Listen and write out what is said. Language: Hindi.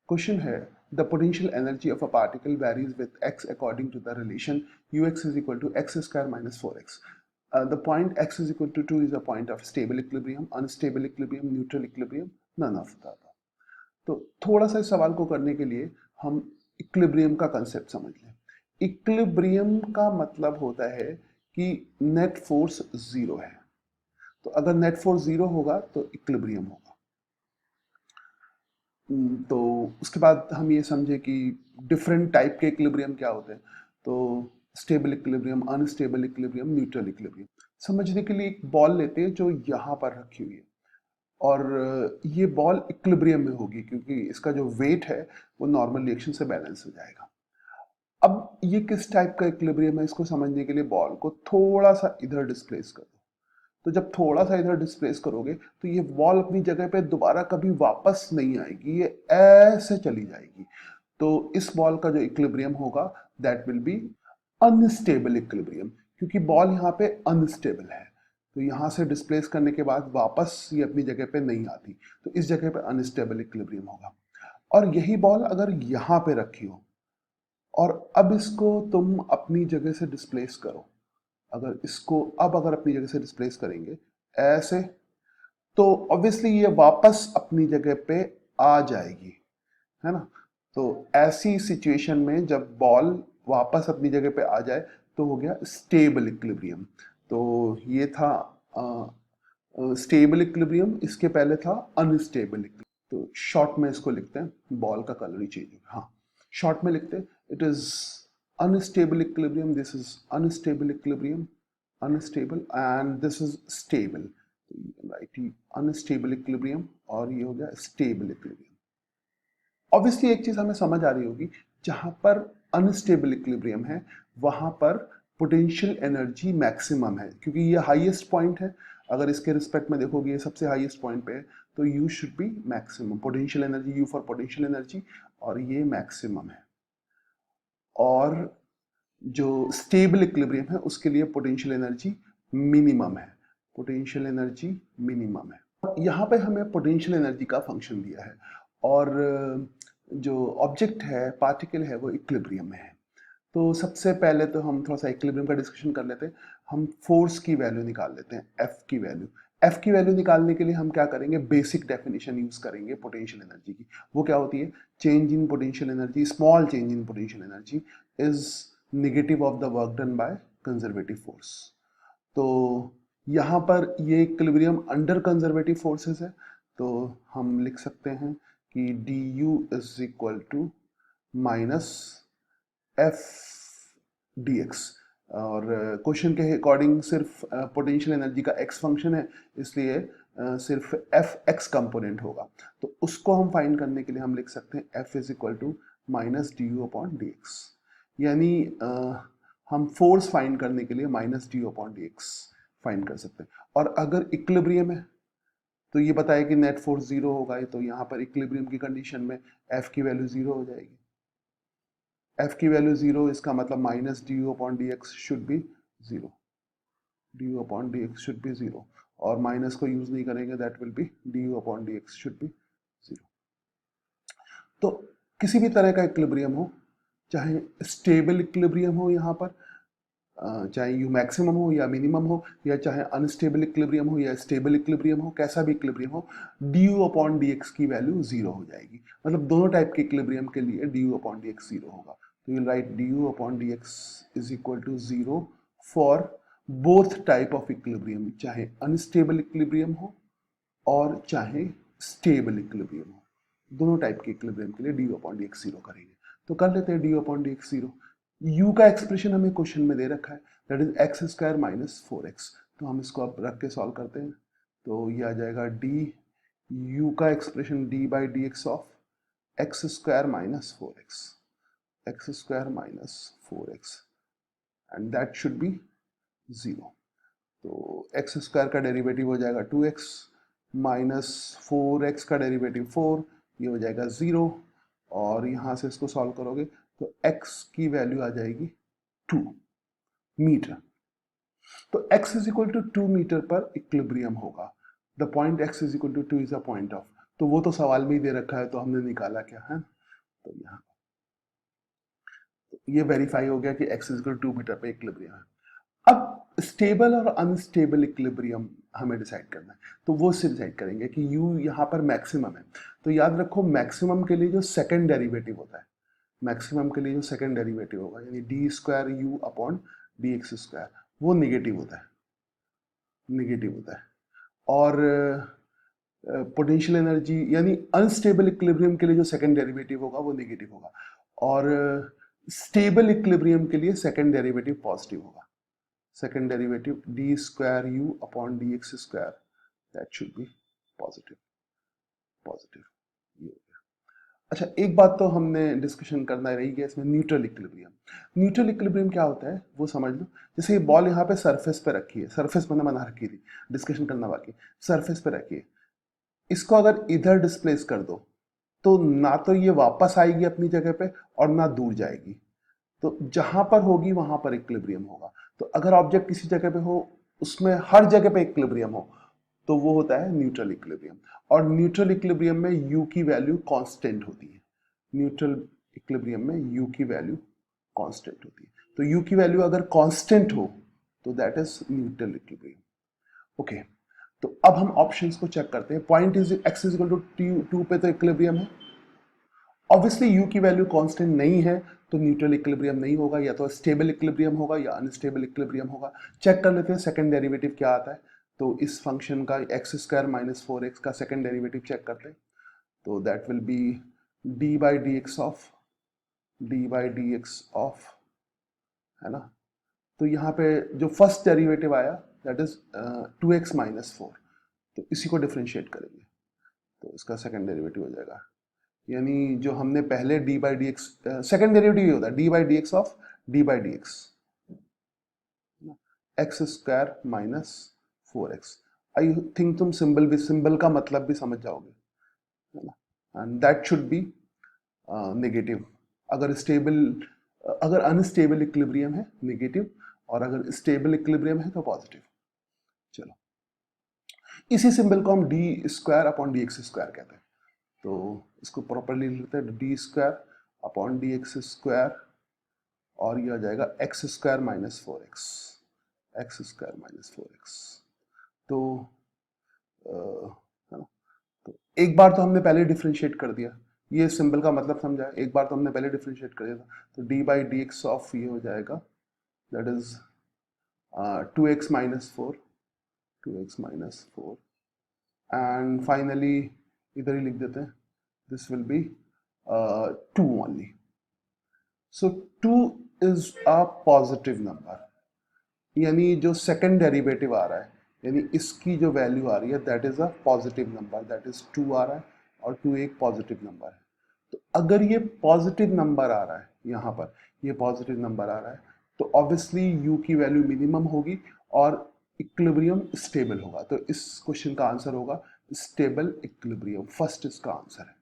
क्वेश्चन है the potential energy of a particle varies with x according to the relation ux is equal to x square minus 4x. The point x is equal to 2 is a point of stable equilibrium, unstable equilibrium, neutral equilibrium, none of the above. तो थोड़ा सा इस सवाल को करने के लिए हम इक्विलिब्रियम का कंसेप्ट समझ लें। इक्विलिब्रियम का मतलब होता है कि नेट फोर्स जीरो है। तो अगर नेट फोर्स जीरो होगा तो इक्विलिब्रियम होगा। तो उसके बाद हम ये समझे कि डिफरेंट टाइप के इक्विलिब्रियम क्या होते हैं। तो stable equilibrium, unstable equilibrium, neutral equilibrium. समझने के लिए एक बॉल लेते हैं जो यहाँ पर रखी हुई है और ये बॉल इक्विलिब्रियम में होगी क्योंकि इसका जो वेट है वो नॉर्मल रिएक्शन से बैलेंस हो जाएगा। अब ये किस टाइप का इक्विलिब्रियम है इसको समझने के लिए बॉल को थोड़ा सा इधर डिस्प्लेस कर दो। तो जब थोड़ा सा इधर डिस्प्लेस करोगे तो ये बॉल अपनी जगह पे दोबारा कभी वापस नहीं आएगी, ये ऐसे चली जाएगी। तो इस बॉल का जो इक्विलिब्रियम होगा that will be unstable equilibrium, क्योंकि बॉल यहाँ पे अनस्टेबल है। तो यहां से डिस्प्लेस करने के बाद वापस ये अपनी जगह पे नहीं आती, तो इस जगह पे अनस्टेबल इक्विलिब्रियम होगा। और यही बॉल अगर यहां पे रखी हो और अब इसको तुम अपनी जगह से डिस्प्लेस करो, अगर इसको अब अगर अपनी जगह से डिस्प्लेस करेंगे ऐसे, तो ऑब्वियसली ये वापस अपनी जगह पे आ जाएगी, है ना। तो ऐसी सिचुएशन में जब बॉल वापस अपनी जगह पे आ जाए तो हो गया स्टेबल इक्विलिब्रियम। तो ये था स्टेबल इक्विलिब्रियम, इसके पहले था अनस्टेबल इक्विलिब्रियम। तो शॉर्ट में इसको लिखते हैं, बॉल का कलर ही चेंज होगा। हाँ, शॉर्ट में लिखते हैं it is unstable equilibrium, this is unstable equilibrium, unstable, and this is stable. Right, unstable equilibrium और ये हो गया स्टेबल इक्विलिब्रियम। ऑब्वियसली एक चीज हमें समझ आ रही होगी, जहां पर अनस्टेबल इक्विलिब्रियम है वहां पर पोटेंशियल एनर्जी मैक्सिमम है, क्योंकि ये हाईएस्ट पॉइंट है। अगर इसके रिस्पेक्ट में देखोगे ये सबसे हाईएस्ट पॉइंट पे है, तो you should be maximum potential energy, you for potential energy, और ये मैक्सिमम है। और जो स्टेबल इक्विलिब्रियम है उसके लिए पोटेंशियल एनर्जी मिनिमम है, पोटेंशियल एनर्जी मिनिमम है। यहाँ पे हमें पोटेंशियल एनर्जी का फंक्शन दिया है और जो ऑब्जेक्ट है, पार्टिकल है, वो इक्विलिब्रियम में है। तो सबसे पहले तो हम थोड़ा सा इक्विलिब्रियम का डिस्कशन कर लेते हैं। हम फोर्स की वैल्यू निकाल लेते हैं, एफ की वैल्यू। एफ की वैल्यू निकालने के लिए हम क्या करेंगे, बेसिक डेफिनेशन यूज करेंगे पोटेंशियल एनर्जी की। वो क्या होती है, change in potential energy, small change in potential energy is negative of the work done by conservative force. तो यहाँ पर ये इक्विलिब्रियम अंडर कंजर्वेटिव फोर्सेस है, तो हम लिख सकते हैं कि D U is equal to minus F D X. और क्वेश्चन के अकॉर्डिंग सिर्फ पोटेंशियल एनर्जी का एक्स फंक्शन है, इसलिए सिर्फ एफ एक्स कंपोनेंट होगा। तो उसको हम फाइंड करने के लिए हम लिख सकते हैं F is equal to minus D U upon D X. यानी हम फोर्स फाइंड करने के लिए minus D U upon D X find कर सकते हैं। और अगर इक्विलिब्रियम है तो ये बताया कि नेट फोर्स जीरो होगा, तो यहाँ पर इक्विलिब्रियम की कंडीशन में एफ की वैल्यू जीरो हो जाएगी। एफ की वैल्यू जीरो, इसका मतलब minus D U upon D x should be zero, D U upon D x should be zero, और माइनस को यूज नहीं करेंगे, that will be D U upon D x should be zero. तो किसी भी तरह का इक्विलिब्रियम हो, चाहे स्टेबल इक्विलिब्रियम हो यहाँ पर, चाहे यू मैक्सिमम हो या मिनिमम हो, या चाहे अनस्टेबल इक्विलिब्रियम हो या स्टेबल इक्विलिब्रियम हो, कैसा भी इक्विलिब्रियम हो, D U upon D X की वैल्यू जीरो हो जाएगी। मतलब दोनों टाइप के इक्विलिब्रियम के लिए D U upon D X zero होगा। तो you write D U upon D X is equal to zero for both type of equilibrium, चाहे अनस्टेबल इक्विलिब्रियम हो और चाहे स्टेबल इक्विलिब्रियम हो। दोनों टाइप के इक्विलिब्रियम के लिए D U upon D X zero करेंगे। तो कर लेते हैं D U upon D X zero. u का एक्सप्रेशन हमें क्वेश्चन में दे रखा है, that is x square minus 4x। तो हम इसको अब रख के सॉल्व करते हैं, तो ये आ जाएगा डी u का expression D by D x of x square minus 4x, x square minus 4x, and that should be zero. तो एक्स स्क्वायर का डेरिवेटिव हो जाएगा 2x माइनस 4x का डेरिवेटिव 4, ये हो जाएगा जीरो। और यहां से इसको सॉल्व करोगे तो x की वैल्यू आ जाएगी 2 मीटर। तो x is equal to 2 metre पर इक्विलिब्रियम होगा। The point x is equal to 2 is a point of, तो वो तो सवाल में ही दे रखा है, तो हमने निकाला क्या है, तो यहाँ ये वेरीफाई हो गया कि x is equal to metre पे इक्विलिब्रियम है। अब स्टेबल और अनस्टेबल इक्विलिब्रियम हमें डिसाइड करना है, तो वो से डिसाइड करेंगे कि u यहाँ पर मैक्सिमम है। तो याद रखो मैक्सिमम के लिए जो सेकंड डेरिवेटिव होता है, मैक्सिमम के लिए जो सेकंड डेरिवेटिव होगा यानी D square you upon D x square, वो निगेटिव होता है, निगेटिव होता है। और पोटेंशियल एनर्जी यानी अनस्टेबल इक्विलिब्रियम के लिए जो सेकंड डेरिवेटिव होगा वो नेगेटिव होगा, और स्टेबल इक्विलिब्रियम के लिए सेकंड डेरिवेटिव पॉजिटिव होगा। Second derivative D square you upon D x square, that should be positive, positive. ये हो गया। अच्छा, एक बात तो हमने डिस्कशन करना रही है इसमें, न्यूट्रल इक्विलिब्रियम। न्यूट्रल इक्विलिब्रियम क्या होता है वो समझ लो। जैसे ये बॉल यहाँ पे सरफेस पे रखी है, सरफेस मैंने बना रखी थी, डिस्कशन करना बाकी, सरफेस पे रखी है। इसको अगर इधर डिस्प्लेस कर दो तो ना तो ये वापस आएगी अपनी जगह पे और ना दूर जाएगी, तो जहां पर होगी वहां पर इक्विलिब्रियम होगा। तो अगर ऑब्जेक्ट किसी जगह पे हो उसमें हर जगह पे इक्विलिब्रियम हो तो वो होता है न्यूट्रल इक्विलिब्रियम। और न्यूट्रल इक्विलिब्रियम में यू की वैल्यू कांस्टेंट होती है, न्यूट्रल इक्विलिब्रियम में यू की वैल्यू कांस्टेंट होती है। तो यू की वैल्यू अगर कांस्टेंट हो तो that is neutral equilibrium. Okay, तो अब हम ऑप्शंस को चेक करते हैं। Point is X is equal to 2 पे तो इक्विलिब्रियम है। ऑब्वियसली यू की वैल्यू कांस्टेंट नहीं है तो न्यूट्रल इक्विलिब्रियम नहीं होगा, या तो स्टेबल इक्विलिब्रियम होगा या अनस्टेबल इक्विलिब्रियम होगा। चेक कर लेते हैं सेकंड डेरिवेटिव क्या आता है। तो इस फंक्शन का एक्स स्क्वायर माइनस 4x का सेकंड डेरिवेटिव चेक करते हैं। तो that will be D by D x of, D by D x of, है ना। तो यहाँ पे जो फर्स्ट डेरिवेटिव आया दैट इज 2x माइनस 4, तो इसी को डिफ्रेंशिएट करेंगे तो इसका सेकंड डेरिवेटिव हो जाएगा। यानी जो हमने पहले D by D x, second derivative ये होता है D by D x of D by D x, x square minus 4x। I think तुम सिंबल का मतलब भी समझ जाओगे, है ना। And that should be negative. अगर स्टेबल, अगर अनस्टेबल इक्विलिब्रियम है नेगेटिव, और अगर स्टेबल इक्विलिब्रियम है तो पॉजिटिव। चलो, इसी सिंबल को हम D square upon D x square कहते हैं। तो इसको प्रॉपरली लिखते हैं D square upon D x square, और ये आ जाएगा x square minus 4x, x square minus 4x। तो है ना, तो एक बार तो हमने पहले डिफ्रेंशिएट कर दिया, ये सिंबल का मतलब समझा, एक बार तो हमने पहले डिफ्रेंशिएट कर दिया था। तो D by D x of ये हो जाएगा that is 2x minus 4, 2x minus 4, and finally इधर ही लिख देते हैं, this will be 2 only. So 2 is a positive number, यानी जो सेकंड डेरिवेटिव आ रहा है यानी इसकी जो वैल्यू आ रही है that is a positive number, that is 2 आ रहा है, और 2 एक पॉजिटिव नंबर है। तो अगर ये पॉजिटिव नंबर आ रहा है, यहाँ पर ये पॉजिटिव नंबर आ रहा है, तो ऑब्वियसली u की वैल्यू मिनिमम होगी और इक्विलिब्रियम स्टेबल होगा। तो इस क्वेश्चन का आंसर होगा स्टेबल इक्विलिब्रियम, फर्स्ट इसका आंसर है।